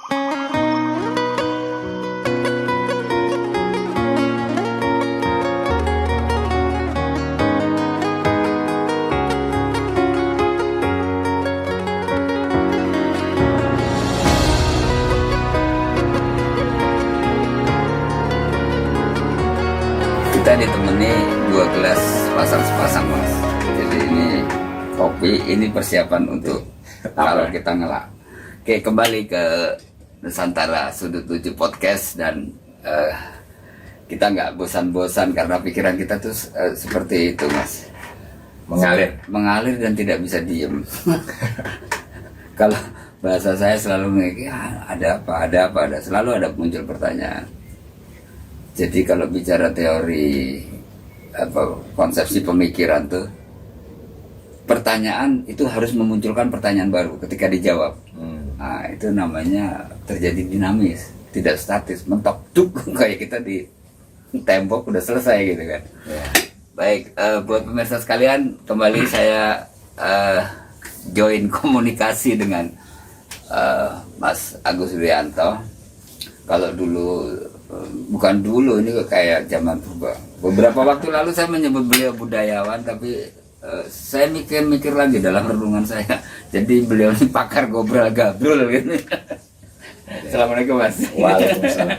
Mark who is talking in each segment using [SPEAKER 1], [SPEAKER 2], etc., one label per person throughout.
[SPEAKER 1] Kita ditemani 2 gelas pasang-sepasang mas. Jadi ini kopi, ini persiapan untuk kalau kita ngelak. Oke, kembali ke Nusantara Sudut Lucu Podcast dan kita nggak bosan-bosan karena pikiran kita tuh seperti itu mas. Mengalir dan tidak bisa diem. Kalau bahasa saya selalu ada apa, selalu ada muncul pertanyaan. Jadi kalau bicara teori konsepsi pemikiran tuh, pertanyaan itu harus memunculkan pertanyaan baru ketika dijawab. Nah, itu namanya terjadi dinamis, tidak statis, mentok duk kayak kita di tembok udah selesai gitu kan. Ya. Baik, buat pemirsa sekalian, kembali saya join komunikasi dengan Mas Agus Rianto. Kalau dulu bukan dulu, ini kayak zaman purba. Beberapa waktu lalu saya menyebut beliau budayawan, tapi saya mikir lagi dalam renungan saya. Jadi beliau ini pakar gobral gabrul gitu. Assalamualaikum mas.
[SPEAKER 2] Waalaikumsalam.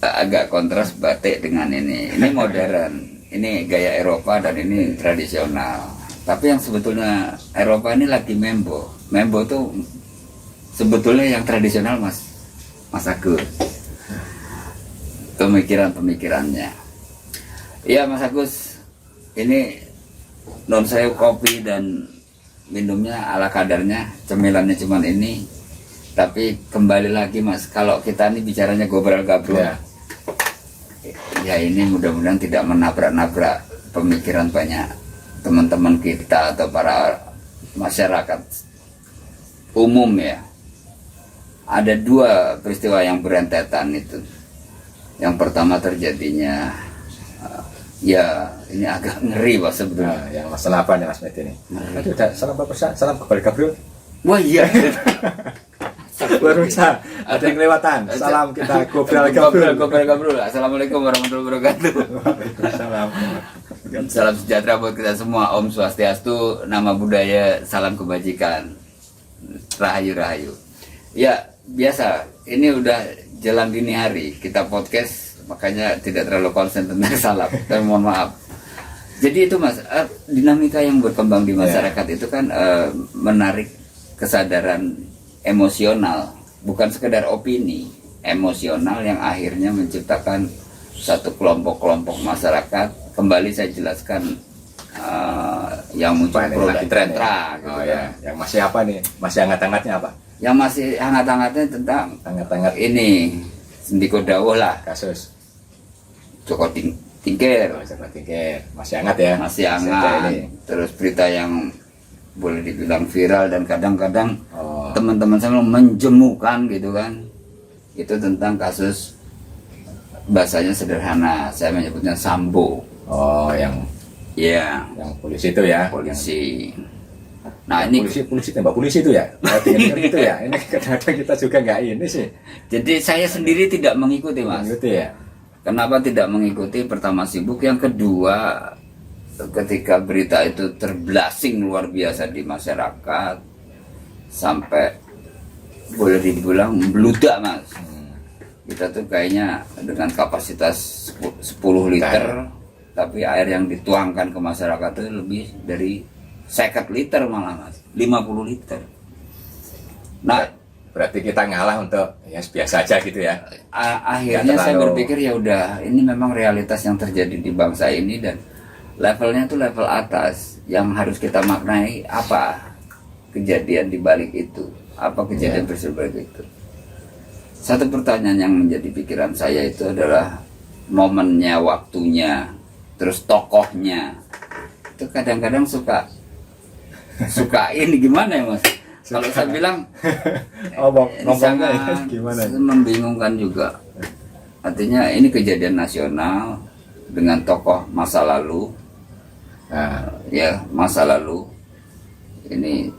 [SPEAKER 1] Agak kontras batik dengan ini. Ini modern, ini gaya Eropa dan ini tradisional. Tapi yang sebetulnya Eropa ini lagi membo. Membo tuh sebetulnya yang tradisional mas Agus, pemikirannya. Iya Mas Agus, ini non saya kopi dan minumnya ala kadarnya, cemilannya cuman ini. Tapi kembali lagi Mas, kalau kita ini bicaranya gobral gabrol, ya ini mudah-mudahan tidak menabrak-nabrak pemikiran banyak teman-teman kita atau para masyarakat umum ya. Ada 2 peristiwa yang berentetan itu. Yang pertama terjadinya, ya ini agak ngeri Pak sebetulnya.
[SPEAKER 2] Nah, yang masalah apa nih Mas Med ini? Aduh, salam Pak Persa, salam kembali Gabriel.
[SPEAKER 1] Wah iya.
[SPEAKER 2] Baru bisa, ada yang kelewatan. Salam kita Gobral
[SPEAKER 1] Gabriel. Assalamualaikum warahmatullahi wabarakatuh.
[SPEAKER 2] Waalaikumsalam.
[SPEAKER 1] Salam sejahtera buat kita semua. Om Swastiastu, nama budaya, salam kebajikan. Rahayu. Ya, biasa. Ini udah jelang dini hari. Kita podcast, makanya tidak terlalu konsen tentang salam. Tapi mohon maaf. Jadi itu mas, dinamika yang berkembang di masyarakat itu kan menarik kesadaran emosional. Bukan sekedar opini. Emosional yang akhirnya menciptakan satu kelompok-kelompok masyarakat. Kembali saya jelaskan yang muncul produk Trentra gitu.
[SPEAKER 2] Oh ya, yang masih apa nih? Masih hangat-hangatnya apa?
[SPEAKER 1] Yang masih hangat-hangatnya tentang
[SPEAKER 2] hangat-hangat
[SPEAKER 1] ini Sendiko Dawuh lah,
[SPEAKER 2] kasus
[SPEAKER 1] Joko Tingkir.
[SPEAKER 2] Masih hangat ya?
[SPEAKER 1] Masih hangat. Terus berita yang boleh dibilang viral dan kadang-kadang teman-teman saya menjemukan gitu kan. Itu tentang kasus, bahasanya sederhana, saya menyebutnya Sambo.
[SPEAKER 2] Yang polisi itu ya?
[SPEAKER 1] Polisi. Nah ini
[SPEAKER 2] polisi tembak polisi itu ya? Itu ya? Ini kadang-kadang kita juga nggak ini sih.
[SPEAKER 1] Jadi saya sendiri tidak mengikuti mas.
[SPEAKER 2] Mengikuti ya?
[SPEAKER 1] Kenapa tidak mengikuti? Pertama sibuk, yang kedua ketika berita itu terblasing luar biasa di masyarakat sampai boleh dibilang membludak mas. Kita tuh kayaknya dengan kapasitas 10 liter, tapi air yang dituangkan ke masyarakat itu lebih dari 50 liter malah mas, 50 liter. Nah
[SPEAKER 2] berarti kita ngalah untuk ya biasa aja gitu ya.
[SPEAKER 1] Akhirnya saya berpikir ya udah, ini memang realitas yang terjadi di bangsa ini dan levelnya tuh level atas. Yang harus kita maknai apa kejadian di balik itu, apa kejadian peristiwa itu. Satu pertanyaan yang menjadi pikiran saya itu adalah momennya, waktunya, terus tokohnya. Itu kadang-kadang suka ini gimana ya mas? Kalau saya bilang sangat membingungkan juga. Artinya ini kejadian nasional dengan tokoh masa lalu. Ya masa lalu. Ini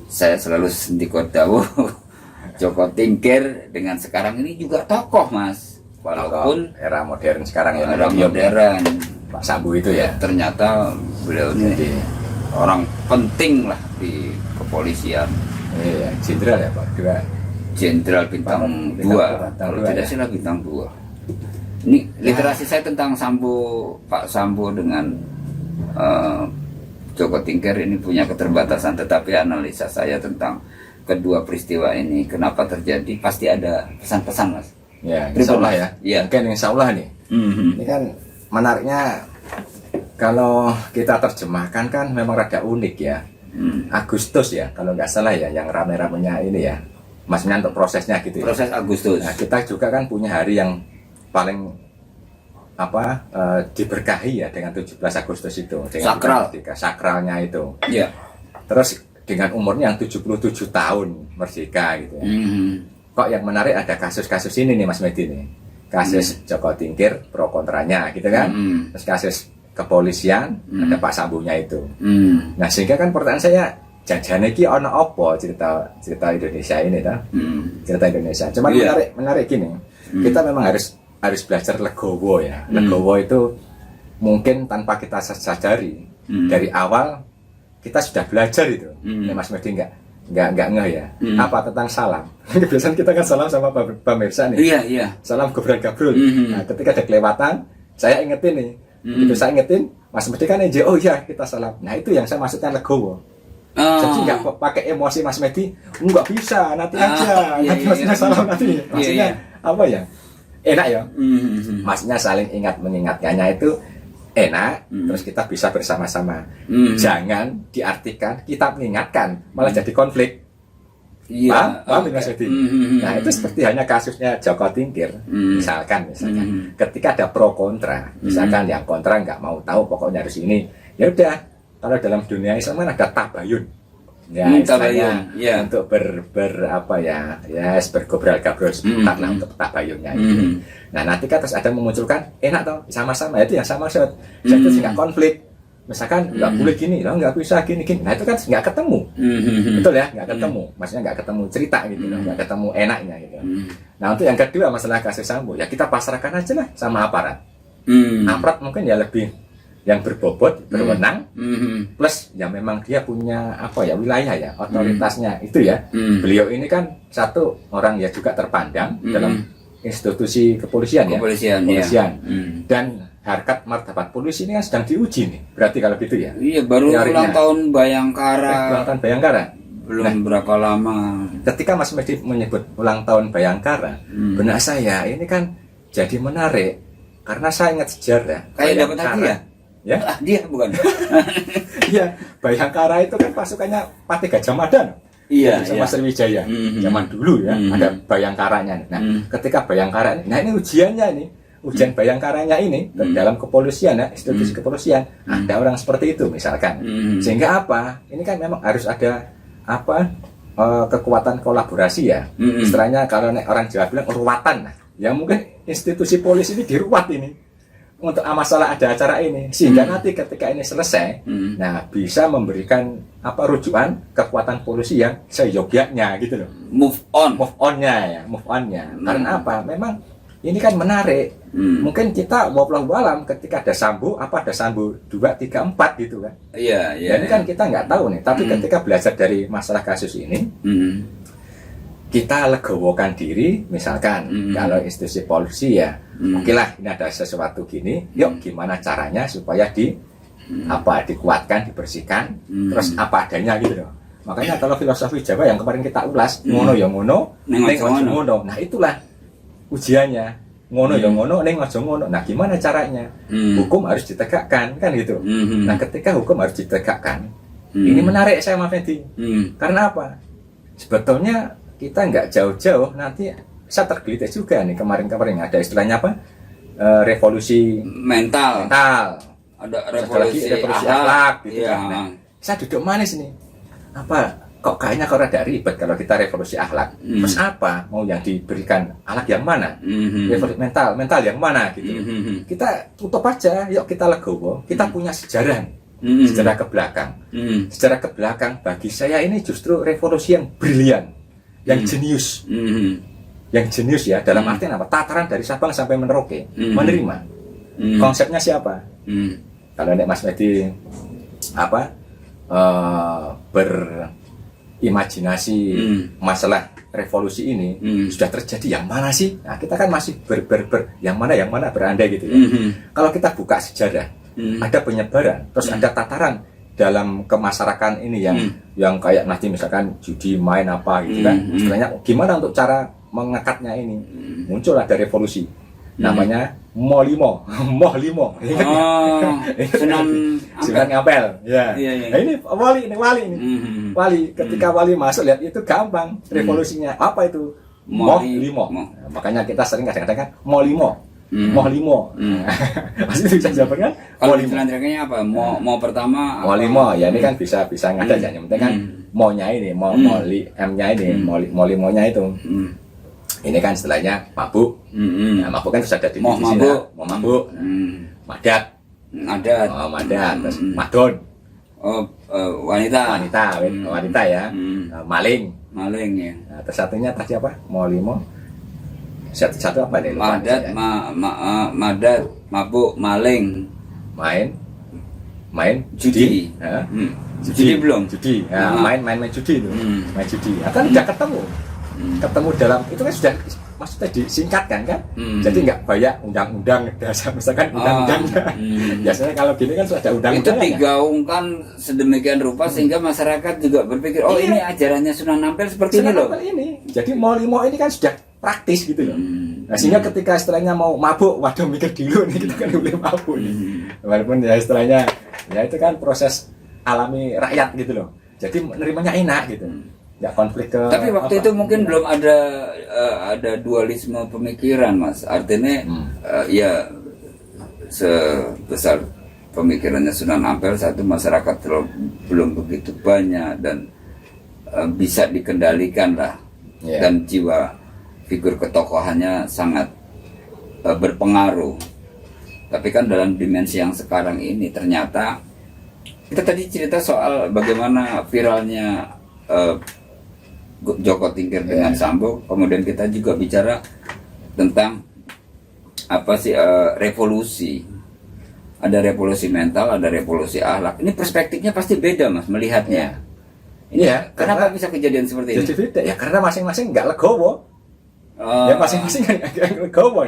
[SPEAKER 1] saya selalu Sendiko Dawuh Joko Tingkir dengan sekarang ini juga tokoh, Mas. Walaupun
[SPEAKER 2] era modern sekarang ya,
[SPEAKER 1] era modern.
[SPEAKER 2] Pak Sambu itu ya.
[SPEAKER 1] Ternyata beliau ini orang penting lah di kepolisian.
[SPEAKER 2] Iya, jenderal ya Pak. Dua.
[SPEAKER 1] Jenderal bintang 2. Kalau tidak salah bintang 2. Ini literasi saya tentang Pak Sambo dengan Joko Tingkir ini punya keterbatasan, tetapi analisa saya tentang kedua peristiwa ini kenapa terjadi pasti ada pesan-pesan, Mas.
[SPEAKER 2] Ya, insya Allah ya.
[SPEAKER 1] Ya.
[SPEAKER 2] Mungkin insya Allah nih. Ini kan menariknya kalau kita terjemahkan kan memang rada unik ya. Agustus ya, kalau nggak salah ya, yang rame-ramenya ini ya. Maksudnya untuk prosesnya gitu ya.
[SPEAKER 1] Proses Agustus.
[SPEAKER 2] Nah, kita juga kan punya hari yang paling diberkahi ya dengan 17 Agustus itu dengan
[SPEAKER 1] sakral,
[SPEAKER 2] sakralnya itu.
[SPEAKER 1] Iya.
[SPEAKER 2] Terus dengan umurnya yang 77 tahun merdeka gitu ya. Kok yang menarik ada kasus-kasus ini nih Mas Medi nih. Kasus Joko Tingkir pro kontranya gitu kan. Terus kasus kepolisian ada Pak Sambunya itu. Nah, sehingga kan pertanyaan saya, jajane iki ana apa cerita Indonesia ini ta? Cerita Indonesia. Cuma menarik gini. Kita memang harus belajar legowo ya. Legowo itu mungkin tanpa kita sadari dari awal kita sudah belajar itu. Ya, Mas Medi enggak ngeh ya. Apa tentang salam? Biasanya kita kan salam sama pemirsa nih.
[SPEAKER 1] Iya.
[SPEAKER 2] Salam gobrol-gabrol. Nah, ketika ada kelewatan, saya ingetin nih. Begitu saya ingetin, Mas Medi kan oh iya kita salam. Nah, itu yang saya maksudnya legowo. Jadi nggak pakai emosi Mas Medi, nggak bisa, nanti aja, nanti maksudnya salam nanti. Maksudnya apa ya? Enak ya. Maksudnya saling ingat mengingatkannya itu enak, terus kita bisa bersama-sama. Jangan diartikan kita mengingatkan malah jadi konflik. Paham Mas Medi? Nah, itu seperti hanya kasusnya Joko Tingkir. Misalkan ketika ada pro kontra, misalkan yang kontra nggak mau tahu, pokoknya harus ini. Ya udah, kalau dalam dunia Islam kan ada tabayun. Ya, istilahnya untuk bergobrol-gabrol sebentar lah untuk tabayunnya. Nah, nanti kan terus ada memunculkan enak toh, sama-sama itu yang sama maksud. Jadi nggak konflik. Misalkan nggak boleh gini, nggak bisa gini. Nah, itu kan nggak ketemu. Betul ya, nggak ketemu. Maksudnya nggak ketemu cerita gitu, nggak ketemu enaknya gitu. Nah, untuk yang kedua masalah kasus Sambo, ya kita pasrahkan aja lah sama aparat. Aparat mungkin ya lebih yang berbobot, berwenang, plus ya memang dia punya wilayah ya, otoritasnya itu ya. Beliau ini kan satu orang ya juga terpandang dalam institusi kepolisian. Dan harkat martabat polisi ini kan sedang diuji nih. Berarti kalau gitu ya.
[SPEAKER 1] Iya, baru ulang tahun Bayangkara.
[SPEAKER 2] Ulang tahun Bayangkara.
[SPEAKER 1] Belum berapa lama.
[SPEAKER 2] Ketika Mas Medi menyebut ulang tahun Bayangkara, benak saya ini kan jadi menarik karena saya ingat sejarah.
[SPEAKER 1] Kayak dapat hadiah.
[SPEAKER 2] Ya,
[SPEAKER 1] dia bukan.
[SPEAKER 2] Iya, Bayangkara itu kan pasukannya Patih Gajah Mada.
[SPEAKER 1] Iya,
[SPEAKER 2] sama Sriwijaya. Zaman dulu ya, ada Bayangkaranya. Nah, ketika Bayangkara ini, nah ini ujiannya ini. Ujian Bayangkaranya ini dalam kepolisian ya, institusi kepolisian, ada orang seperti itu misalkan. Sehingga apa? Ini kan memang harus ada kekuatan kolaborasi ya. Istilahnya kalau orang Jawa bilang ruwatan. Nah, ya mungkin institusi polisi ini diruat ini untuk masalah ada acara ini, sehingga nanti ketika ini selesai, nah bisa memberikan rujukan kekuatan polisi yang seyogyanya gitu loh.
[SPEAKER 1] Move onnya.
[SPEAKER 2] Karena apa? Memang ini kan menarik. Mungkin kita wallahu alam ketika ada Sambo, ada Sambo 2, 3, 4 gitu kan.
[SPEAKER 1] Iya.
[SPEAKER 2] Ini kan kita nggak tahu nih. Tapi ketika belajar dari masalah kasus ini, kita legowokan diri, misalkan kalau institusi polisi ya, oke lah ini ada sesuatu gini, yuk gimana caranya supaya dikuatkan, dibersihkan, terus apa adanya gitu loh. Makanya kalau filosofi Jawa yang kemarin kita ulas, ngono ya ngono, ning aja ngono. Nah, itulah ujiannya. Ngono ya ngono, ning aja ngono. Nah, gimana caranya? Hukum harus ditegakkan, kan gitu. Nah, ketika hukum harus ditegakkan, ini menarik saya Mas Medi. Karena apa? Sebetulnya kita nggak jauh-jauh, nanti saya tergelitik juga nih kemarin-kemarin ada istilahnya revolusi mental. Ada revolusi akhlak gitu kan. Nah, saya duduk manis nih. Kok kayaknya kalau ada ribet kalau kita revolusi akhlak. Terus apa? Mau yang diberikan akhlak yang mana? Revolusi mental yang mana gitu. Kita tutup aja, yuk kita legowo. Kita punya sejarah. Sejarah ke belakang. Sejarah ke belakang bagi saya ini justru revolusi yang brilian. yang jenius. Yang jenius ya, dalam artian apa? Tataran dari Sabang sampai Merauke menerima. Konsepnya siapa? Kalau nek Mas Medi apa berimajinasi masalah revolusi ini sudah terjadi yang mana sih? Nah, kita kan masih yang mana berandai gitu ya. Kalau kita buka sejarah, ada penyebaran, terus ada tataran dalam kemasyarakatan ini yang kayak nanti misalkan judi main apa gitu kan. Istilahnya gimana untuk cara mengangkatnya ini? Muncul ada revolusi. Namanya Molimo. Sunan Ngapel. Ya. Nah, ini wali ini. Wali ketika wali masuk lihat itu gampang revolusinya. Apa itu? Molimo. Nah, makanya kita sering kadang-kadang kan Molimo. Masih bisa jawab kan?
[SPEAKER 1] Kalau istilahnya apa? Mau pertama
[SPEAKER 2] Molimo ya ini kan bisa ngada aja. Yang penting kan mo-nya ini, M-nya ini, Molimonya itu. Ini kan istilahnya mabuk. Nah, mabuk kan sudah ada di sini. Mau mabuk. Madat. Terus madon.
[SPEAKER 1] Wanita
[SPEAKER 2] ya. Maling
[SPEAKER 1] ya.
[SPEAKER 2] Nah, terus satunya tadi apa? Molimo. Satu apa nih?
[SPEAKER 1] Madat, mabuk, maling, main judi. Judi belum?
[SPEAKER 2] Judi. Nah, main judi itu. Main judi. Kan udah ketemu dalam itu kan sudah maksudnya disingkatkan kan. Jadi nggak banyak undang-undang dasar misalkan undang-undangnya. Biasanya kalau gini kan sudah ada undang-undang.
[SPEAKER 1] Itu digaungkan sedemikian rupa sehingga masyarakat juga berpikir ini ajarannya Sunan Ampel seperti ini loh.
[SPEAKER 2] Jadi Molimo ini kan sudah praktis gitu loh. Nah, sehingga ketika istilahnya mau mabuk, waduh mikir dulu nih kita kan boleh mabuk nih. Walaupun ya istilahnya ya itu kan proses alami rakyat gitu loh. Jadi menerimanya enak gitu. Nggak konflik ke.
[SPEAKER 1] Tapi waktu itu mungkin belum ada dualisme pemikiran, Mas. Artinya ya sebesar pemikirannya Sunan Ampel satu masyarakat belum begitu banyak dan bisa dikendalikan lah. Dan jiwa figur ketokohannya sangat berpengaruh. Tapi kan dalam dimensi yang sekarang ini ternyata kita tadi cerita soal bagaimana viralnya Joko Tingkir dengan Sambo, kemudian kita juga bicara tentang apa sih revolusi. Ada revolusi mental, ada revolusi akhlak. Ini perspektifnya pasti beda, Mas, melihatnya. Ini kenapa bisa kejadian seperti ini?
[SPEAKER 2] Jadi beda ya karena masing-masing nggak legowo. Ya masing-masing kan legowo.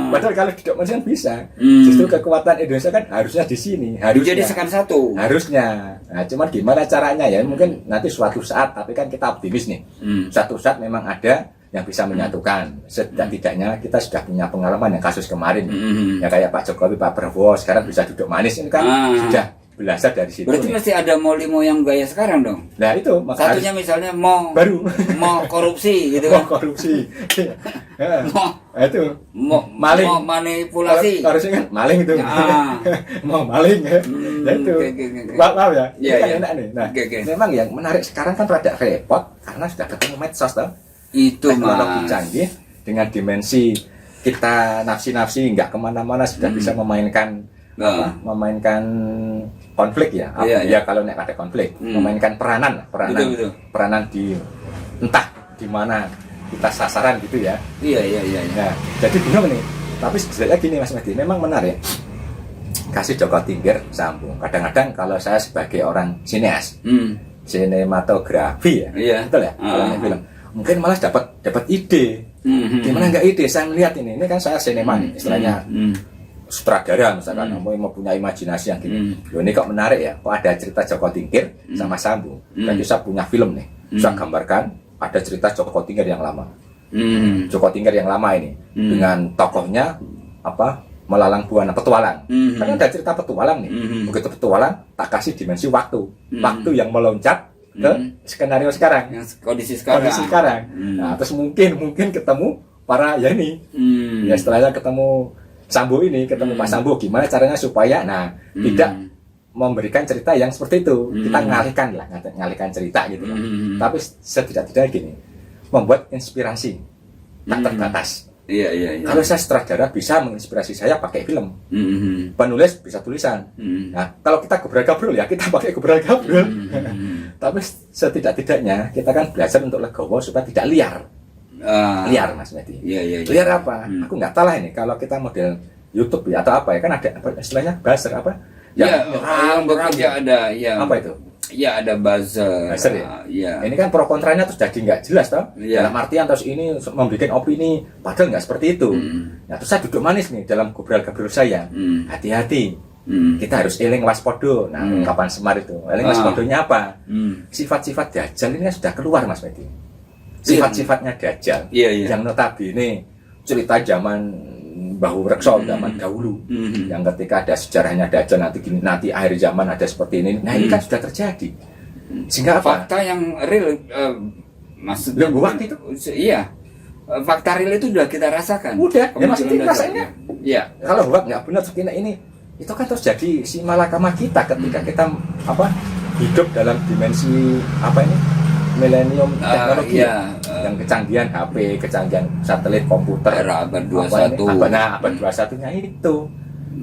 [SPEAKER 2] Padahal kalau tidak masing bisa. Justru kekuatan Indonesia kan harusnya di sini. Harusnya
[SPEAKER 1] dijadikan satu.
[SPEAKER 2] Harusnya. Nah, cuman gimana caranya ya? Mungkin nanti suatu saat. Tapi kan kita optimis nih. Suatu saat memang ada yang bisa menyatukan. Setidaknya kita sudah punya pengalaman yang kasus kemarin. Ya kayak Pak Jokowi, Pak Prabowo sekarang bisa duduk manis ini kan sudah belajar dari situ.
[SPEAKER 1] Berarti mesti ada Molimo yang gaya sekarang dong.
[SPEAKER 2] Nah itu
[SPEAKER 1] satunya misalnya mau korupsi gitu kan.
[SPEAKER 2] Mau korupsi. Itu
[SPEAKER 1] mau manipulasi.
[SPEAKER 2] Harusnya kan maling itu. Mau maling ya. Itu. Paham ya? Iya, kan enak nih. Nah, memang yang menarik sekarang kan rada repot karena sudah ketemu medsos toh.
[SPEAKER 1] Itu
[SPEAKER 2] teknologi canggih dengan dimensi kita nafsi nggak kemana-mana sudah bisa memainkan konflik ya. Ya kalau nek ada konflik, memainkan peranan di entah di mana kita sasaran gitu ya.
[SPEAKER 1] Iya.
[SPEAKER 2] Nah, jadi bingung nih. Tapi sebenarnya gini Mas Medi, memang menarik. Kasih Joko Tingkir sambung. Kadang-kadang kalau saya sebagai orang sineas, sinematografi ya, betul ya. Kalau film, mungkin malah dapat ide. Gimana nggak ide? Saya melihat ini kan saya sinema nih, istilahnya. Sutradara misalkan mau punya imajinasi yang gini. Loh ini kok menarik ya. Kok ada cerita Joko Tingkir sama Sambo. Berarti saya punya film nih. Saya gambarkan ada cerita Joko Tingkir yang lama. Joko Tingkir yang lama ini dengan tokohnya Melalang Buana petualang. Karena ada cerita petualang nih. Begitu petualang tak kasih dimensi waktu. Waktu yang meloncat ke skenario sekarang.
[SPEAKER 1] Kondisi sekarang.
[SPEAKER 2] Nah, terus mungkin ketemu para ya ya setelahnya ketemu Sambo ini, ketemu Pak Sambo, gimana caranya supaya tidak memberikan cerita yang seperti itu. Kita ngalihkan cerita gitu. Tapi setidak-tidaknya gini, membuat inspirasi tak terbatas.
[SPEAKER 1] Iya.
[SPEAKER 2] Kalau saya sutradara bisa menginspirasi saya pakai film. Penulis bisa tulisan. Nah, kalau kita gebrol-gebrol ya kita pakai gebrol-gebrol. Tapi setidak-tidaknya kita kan belajar untuk legowo supaya tidak liar. Liar Mas Medi.
[SPEAKER 1] Iya.
[SPEAKER 2] Liar apa? Aku nggak tahu lah ini. Kalau kita model YouTube ya atau apa ya, kan ada apa istilahnya buzzer apa?
[SPEAKER 1] Yang bekerja ada yang
[SPEAKER 2] apa itu?
[SPEAKER 1] Ya ada buzzer.
[SPEAKER 2] Buzzer ya?
[SPEAKER 1] Iya.
[SPEAKER 2] Ini kan pro kontranya terus jadi nggak jelas toh.
[SPEAKER 1] Iya.
[SPEAKER 2] Dalam artian terus ini membuat opini, padahal nggak seperti itu. Nah terus saya duduk manis nih dalam ngobrol-ngobrol saya. Hati-hati. Kita harus eling waspodo. Nah ungkapan Semar itu. Eling waspodonya apa? Sifat-sifat Dajjal ini kan sudah keluar Mas Medi. Sifat-sifatnya Dajjal.
[SPEAKER 1] Iya.
[SPEAKER 2] Yang notabene cerita zaman Bahu Rekso zaman dahulu, yang ketika ada sejarahnya Dajjal nanti akhir zaman ada seperti ini. Nah ini kan sudah terjadi. Sehingga apa?
[SPEAKER 1] Fakta yang real, maksudnya
[SPEAKER 2] waktu itu?
[SPEAKER 1] Iya, fakta real itu sudah kita rasakan.
[SPEAKER 2] Udah, ya maksudnya rasanya.
[SPEAKER 1] Iya.
[SPEAKER 2] Kalau hoak nggak benar seperti ini, itu kan terus jadi si malakama kita ketika kita hidup dalam dimensi milenium teknologi, yang kecanggihan HP, kecanggihan satelit, komputer,
[SPEAKER 1] era abad 21.
[SPEAKER 2] Abad 21-nya itu.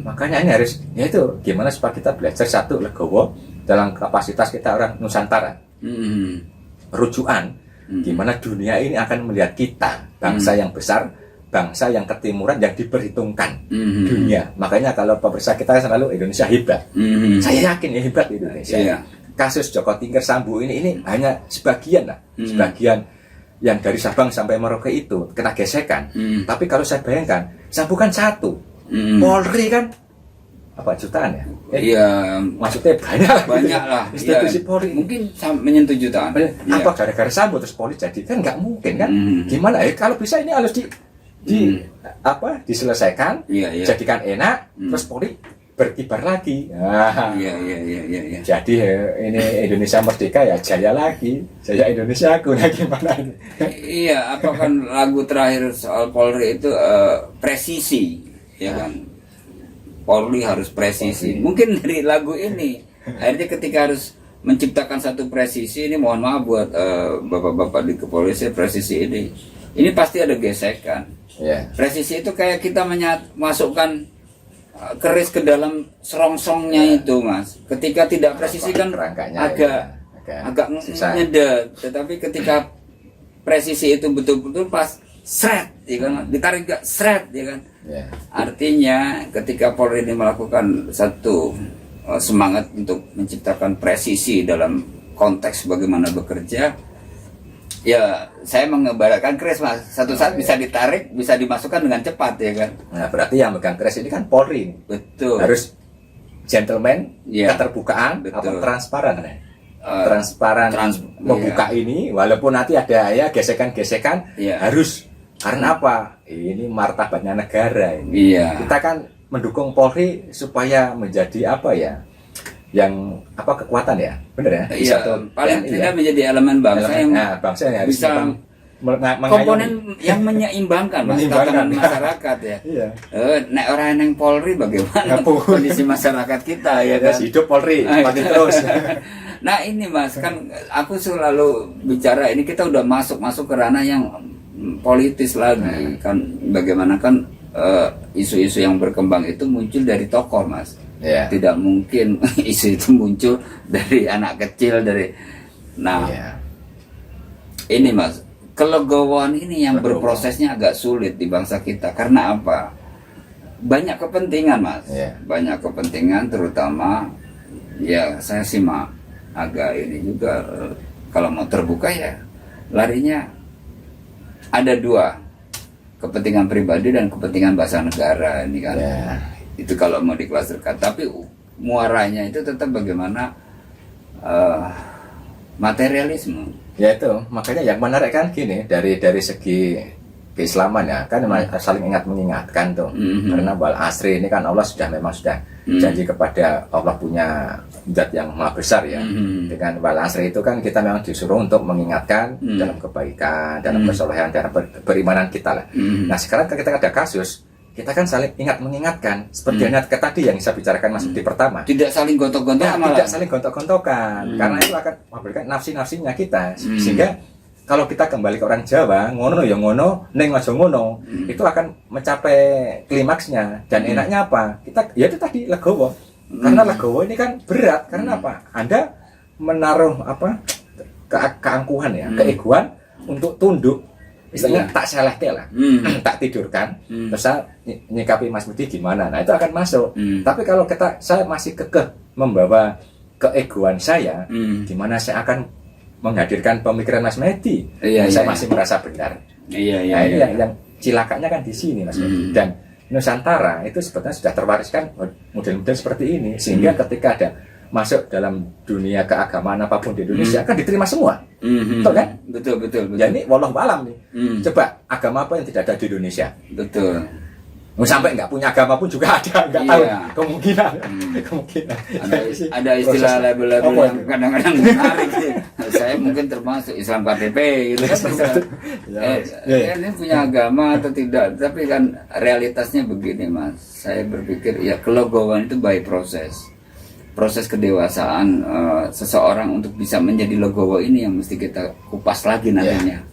[SPEAKER 2] Makanya ini harus, ya itu gimana supaya kita belajar satu legowo dalam kapasitas kita orang Nusantara. Rujukan, gimana dunia ini akan melihat kita, bangsa yang besar, bangsa yang ketimuran, yang diperhitungkan dunia. Makanya kalau pemirsa kita selalu Indonesia hebat. Saya yakin ya hebat Indonesia. Kasus Joko Tingkir Sambu ini hanya sebagian lah, sebagian yang dari Sabang sampai Merauke itu kena gesekan. Tapi kalau saya bayangkan, Sambu kan satu, Polri kan apa jutaan ya?
[SPEAKER 1] Iya,
[SPEAKER 2] maksudnya banyak
[SPEAKER 1] lah.
[SPEAKER 2] Institusi Polri
[SPEAKER 1] mungkin menyentuh jutaan.
[SPEAKER 2] Apa gara-gara Sambu terus Polri jadi kan nggak mungkin kan? Gimana ya? Kalau bisa ini harus diselesaikan, jadikan enak, terus Polri berkibar lagi.
[SPEAKER 1] Iya.
[SPEAKER 2] Jadi ini Indonesia merdeka ya jaya lagi, jaya Indonesia aku. Nah gimana ini?
[SPEAKER 1] Iya, apa kan lagu terakhir soal Polri itu presisi, ya kan? Polri harus presisi. Mungkin dari lagu ini, akhirnya ketika harus menciptakan satu presisi ini, mohon maaf buat bapak-bapak di kepolisian, presisi ini pasti ada gesekan. Presisi itu kayak kita masukkan keris ke dalam serongsongnya itu Mas. Ketika tidak presisi kan agak nyedet. Tetapi ketika presisi itu betul-betul pas seret, ya kan, ditarik gak seret, ya kan. Artinya ketika Polri ini melakukan satu semangat untuk menciptakan presisi dalam konteks bagaimana bekerja, ya saya mengibaratkan keris Mas, satu saat bisa ditarik, bisa dimasukkan dengan cepat, ya kan.
[SPEAKER 2] Nah berarti yang megang keris ini kan Polri.
[SPEAKER 1] Betul.
[SPEAKER 2] Harus gentleman, keterbukaan, transparan ya. Transparan membuka ini, walaupun nanti ada ya gesekan-gesekan, harus karena apa? Ini martabatnya negara ini. Kita kan mendukung Polri supaya menjadi apa ya? Yang kekuatan ya, benar ya?
[SPEAKER 1] Iya, paling tidak menjadi elemen bangsa
[SPEAKER 2] bangsa yang harus
[SPEAKER 1] bisa komponen yang menyeimbangkan masyarakat ya. Nek orang yang Polri bagaimana kondisi masyarakat kita ya kan?
[SPEAKER 2] Hidup Polri, mati terus.
[SPEAKER 1] Nah ini Mas, kan aku selalu bicara ini kita udah masuk ke ranah yang politis lagi kan, bagaimana kan isu-isu yang berkembang itu muncul dari tokoh Mas. Tidak mungkin isu itu muncul dari anak kecil ini Mas, kelegowoan ini yang berprosesnya agak sulit di bangsa kita. Karena apa? Banyak kepentingan Mas, banyak kepentingan, terutama ya saya simak agak ini juga, kalau mau terbuka ya larinya ada dua, kepentingan pribadi dan kepentingan bangsa negara ini kan. Itu kalau mau diklasterkan, tapi muaranya itu tetap bagaimana materialisme. Ya
[SPEAKER 2] itu makanya yang menarik kan gini, dari segi keislaman ya kan, saling ingat mengingatkan tuh. Karena wal asri ini kan Allah sudah janji kepada Allah punya zat yang maha besar ya. Dengan wal asri itu kan kita memang disuruh untuk mengingatkan dalam kebaikan, dalam kesolehan, dalam berimanan kita lah. Nah sekarang kita ada kasus, kita kan saling ingat mengingatkan seperti tadi yang saya bicarakan Mas di pertama.
[SPEAKER 1] Tidak saling gontok-gontokan.
[SPEAKER 2] Tidak saling gontok-gontokan karena itu akan memberikan nafsi-nafsinya kita. Sehingga kalau kita kembali ke orang Jawa, ngono ya ngono, neng aja ngono, itu akan mencapai klimaksnya. Dan enaknya apa? Kita ya itu tadi legowo. Karena legowo ini kan berat. Karena apa? Anda menaruh apa keangkuhan ya, keegoan untuk tunduk. Istilahnya tak selehke lah, tak tidurkan, terus saya nyikapi Mas Budi gimana, nah itu akan masuk. Tapi kalau saya masih kekeh membawa keegoan saya, gimana saya akan menghadirkan pemikiran Mas Medi, saya masih merasa benar. Nah ini yang cilakanya kan di sini Mas Medi. Dan Nusantara itu sebetulnya sudah terwariskan model-model seperti ini, sehingga ketika ada masuk dalam dunia keagamaan apapun di Indonesia akan diterima semua, betul kan?
[SPEAKER 1] Betul.
[SPEAKER 2] Jadi wallahu alam nih. Coba agama apa yang tidak ada di Indonesia?
[SPEAKER 1] Betul.
[SPEAKER 2] Sampai nggak punya agama pun juga ada, nggak tahu kemungkinan.
[SPEAKER 1] Ada istilah label-label yang kadang-kadang menarik sih. Saya mungkin termasuk Islam KTP gitu kan. Ini punya agama atau tidak? Tapi kan realitasnya begini Mas. Saya berpikir ya kelogowan itu by proses kedewasaan seseorang untuk bisa menjadi legowo ini yang mesti kita kupas lagi nantinya.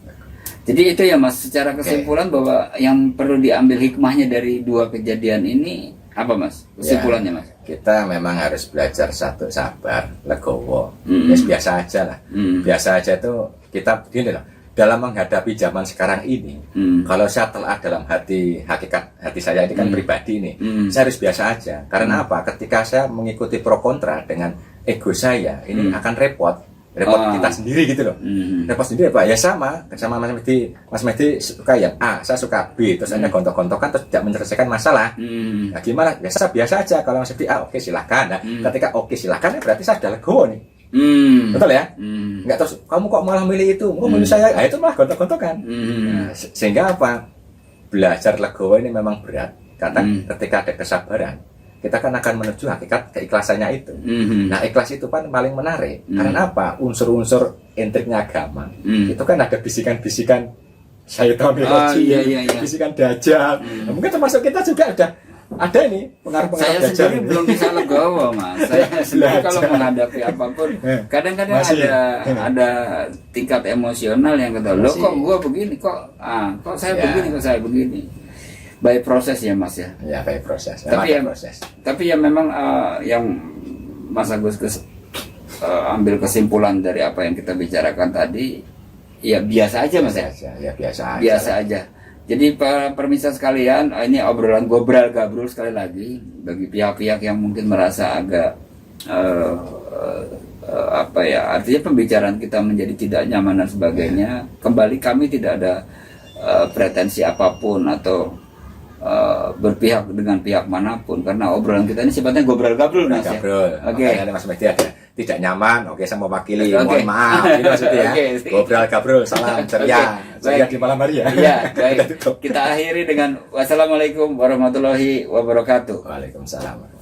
[SPEAKER 1] Jadi itu ya Mas, secara kesimpulan bahwa yang perlu diambil hikmahnya dari dua kejadian ini apa Mas? Kesimpulannya Mas?
[SPEAKER 2] Kita memang harus belajar satu sabar, legowo. Biasa aja lah. Biasa aja itu kita gini loh. Dalam menghadapi zaman sekarang ini, kalau saya telah dalam hakikat hati saya ini kan pribadi ini, saya harus biasa aja. Karena apa? Ketika saya mengikuti pro kontra dengan ego saya, ini akan repot kita sendiri gitu loh. Repot sendiri apa? Ya sama Mas Medi suka yang A, saya suka B, terus ada gontok-gontokan terus tidak menyelesaikan masalah. Nah gimana? Ya saya biasa aja. Kalau Mas Medi A, oke silahkan. Nah, ketika oke silahkan, ya berarti saya sudah legowo nih. Betul ya? Nggak terus kamu kok malah milih itu, milih saya, nah itu malah gontok-gontokan. Nah, sehingga apa? Belajar legowo ini memang berat. Karena ketika ada kesabaran, kita kan akan menuju hakikat keikhlasannya itu. Nah ikhlas itu kan paling menarik. Karena apa? Unsur-unsur intriknya agama itu kan ada bisikan-bisikan syaitan, bisikan dajjal. Nah, mungkin termasuk kita juga ada ini pengaruh-pengaruh
[SPEAKER 1] saya sendiri belum bisa legowo Mas. Saya sendiri kalau menghadapi apapun kadang-kadang ada tingkat emosional yang kata lo kok gua begini kok saya begini by proses ya Mas ya.
[SPEAKER 2] Ya by proses.
[SPEAKER 1] Tapi ya memang yang Mas Agus ambil kesimpulan dari apa yang kita bicarakan tadi ya biasa aja Mas ya. Biasa aja. Jadi para pemirsa sekalian, ini obrolan gobral-gabrul sekali lagi bagi pihak-pihak yang mungkin merasa agak artinya pembicaraan kita menjadi tidak nyaman dan sebagainya. Kembali kami tidak ada pretensi apapun atau berpihak dengan pihak manapun karena obrolan kita ini sifatnya gobral-gabrul Mas ya.
[SPEAKER 2] Oke. Ada Mas Medi ada tidak nyaman, oke saya mau wakili, mohon maaf, itu maksudnya ya. Gobral-gabrul, salam ceria di malam hari ya.
[SPEAKER 1] Iya, baik. Kita akhiri dengan wassalamualaikum warahmatullahi wabarakatuh.
[SPEAKER 2] Waalaikumsalam.